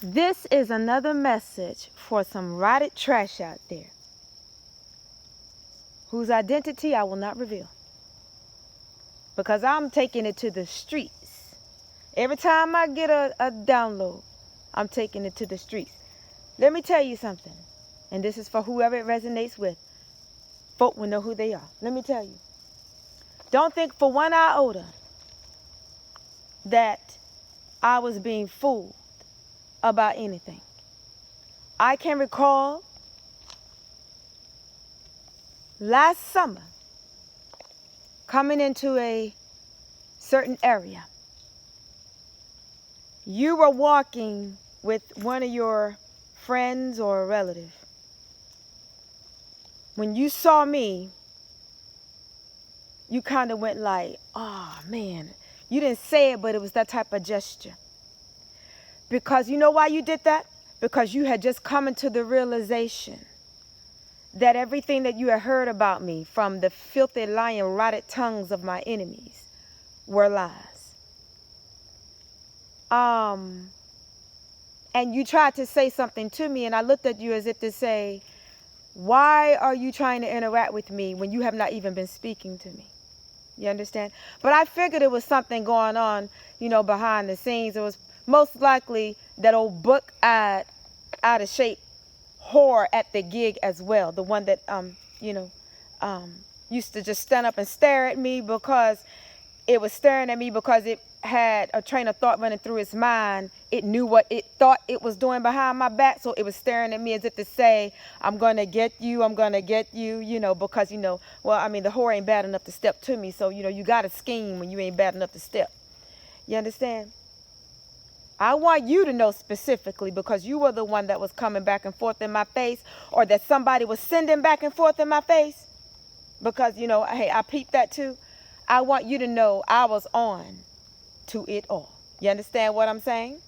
This is another message for some rotted trash out there whose identity I will not reveal, because I'm taking it to the streets. Every time I get a download, I'm taking it to the streets. Let me tell you something, and this is for whoever it resonates with. Folk will know who they are. Let me tell you. Don't think for one iota that I was being fooled about anything. I can recall last summer coming into a certain area. You were walking with one of your friends or a relative. When you saw me, you kind of went like, oh man. You didn't say it, but it was that type of gesture. Because you know why you did that? Because you had just come into the realization that everything that you had heard about me from the filthy, lying, rotted tongues of my enemies were lies. And you tried to say something to me, and I looked at you as if to say, why are you trying to interact with me when you have not even been speaking to me? You understand? But I figured it was something going on, behind the scenes. It was most likely that old book-eyed, out of shape whore at the gig as well. The one that, used to just stand up and stare at me because it was staring at me because it had a train of thought running through its mind. It knew what it thought it was doing behind my back, so it was staring at me as if to say, I'm going to get you, because, the whore ain't bad enough to step to me, so, you got to scheme when you ain't bad enough to step. You understand? I want you to know specifically, because you were the one that was coming back and forth in my face, or that somebody was sending back and forth in my face, because, hey, I peeped that too. I want you to know I was on to it all. You understand what I'm saying?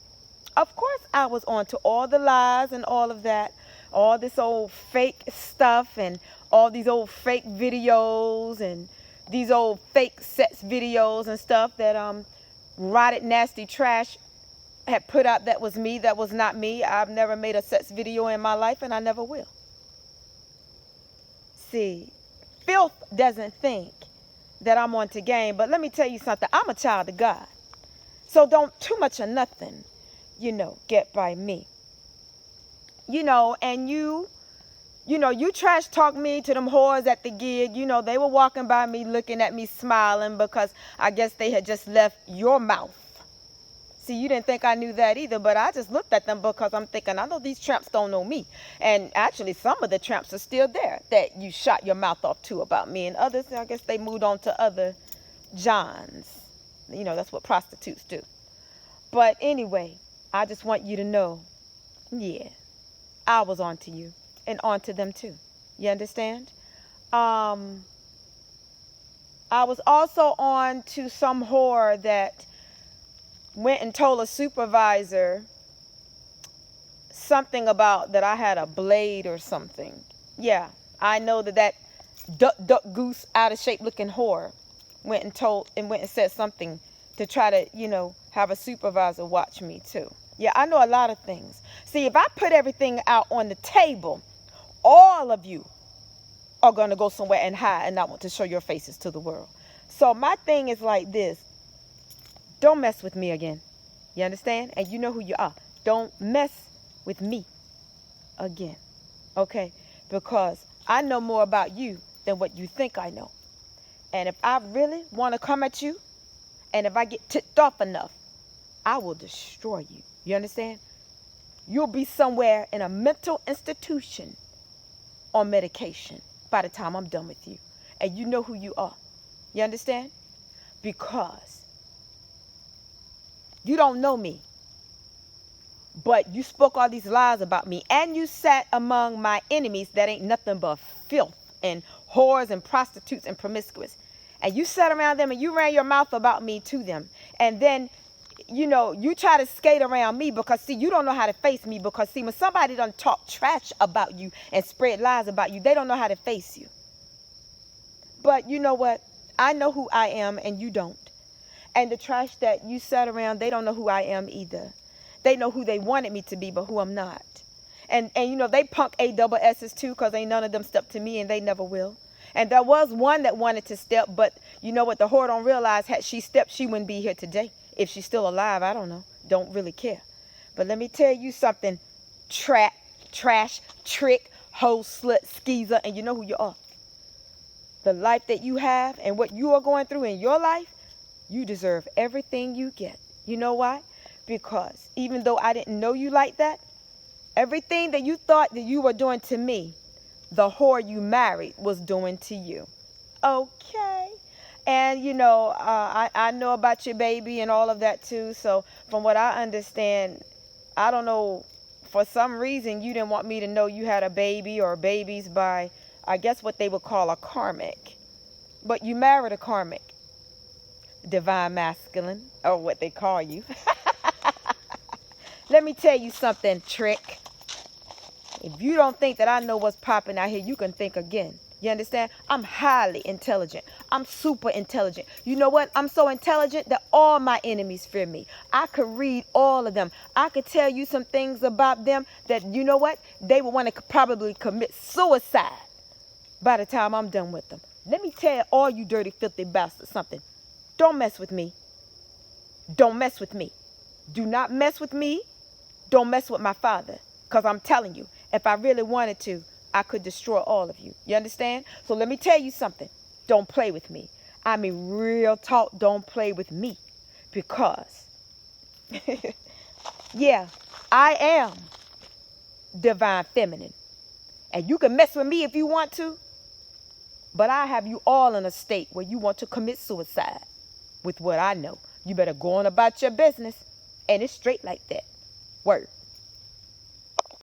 Of course I was on to all the lies and all of that, all this old fake stuff and all these old fake videos and these old fake sex videos and stuff that rotted, nasty trash had put out. That was me. That was not me. I've never made a sex video in my life, and I never will. See, filth doesn't think that I'm on to game, but let me tell you something. I'm a child of God. So don't too much of nothing, get by me. And you trash talk me to them whores at the gig. They were walking by me, looking at me, smiling, because I guess they had just left your mouth. See, you didn't think I knew that either, but I just looked at them because I'm thinking, I know these tramps don't know me. And actually, some of the tramps are still there that you shot your mouth off to about me. And others, I guess they moved on to other Johns. That's what prostitutes do. But anyway, I just want you to know, yeah, I was on to you and on to them too. You understand? I was also on to some whore that went and told a supervisor something about that I had a blade or something. Yeah, I know that duck goose out of shape looking whore went and said something to try to, have a supervisor watch me too. Yeah, I know a lot of things. See, if I put everything out on the table, all of you are going to go somewhere and hide and not want to show your faces to the world. So my thing is like this. Don't mess with me again. You understand? And you know who you are. Don't mess with me again. Okay? Because I know more about you than what you think I know. And if I really want to come at you, and if I get ticked off enough, I will destroy you. You understand? You'll be somewhere in a mental institution on medication by the time I'm done with you. And you know who you are. You understand? Because you don't know me. But you spoke all these lies about me. And you sat among my enemies that ain't nothing but filth and whores and prostitutes and promiscuous. And you sat around them and you ran your mouth about me to them. And then, you try to skate around me because, see, you don't know how to face me. Because, see, when somebody done talk trash about you and spread lies about you, they don't know how to face you. But you know what? I know who I am and you don't. And the trash that you sat around, they don't know who I am either. They know who they wanted me to be, but who I'm not. And you know, they punk AWSs too, because ain't none of them step to me, and they never will. And there was one that wanted to step, but you know what? The whore don't realize, had she stepped, she wouldn't be here today. If she's still alive, I don't know. Don't really care. But let me tell you something. Trash, trick, hoe, slut, skeezer, and you know who you are. The life that you have and what you are going through in your life, you deserve everything you get. You know why? Because even though I didn't know you like that, everything that you thought that you were doing to me, the whore you married was doing to you. Okay. And, you know, I know about your baby and all of that too. So from what I understand, I don't know, for some reason you didn't want me to know you had a baby or babies by, I guess, what they would call a karmic. But you married a karmic. Divine masculine, or what they call you. Let me tell you something, trick. If you don't think that I know what's popping out here, you can think again. You understand? I'm highly intelligent. I'm super intelligent. You know what? I'm so intelligent that all my enemies fear me. I could read all of them. I could tell you some things about them that, you know what? They would want to probably commit suicide by the time I'm done with them. Let me tell all you dirty, filthy bastards something. Don't mess with me. Don't mess with me. Do not mess with me. Don't mess with my father. Because I'm telling you, if I really wanted to, I could destroy all of you. You understand? So let me tell you something. Don't play with me. I mean, real talk, don't play with me. Because, yeah, I am divine feminine. And you can mess with me if you want to. But I have you all in a state where you want to commit suicide. With what I know. You better go on about your business. And it's straight like that. Word.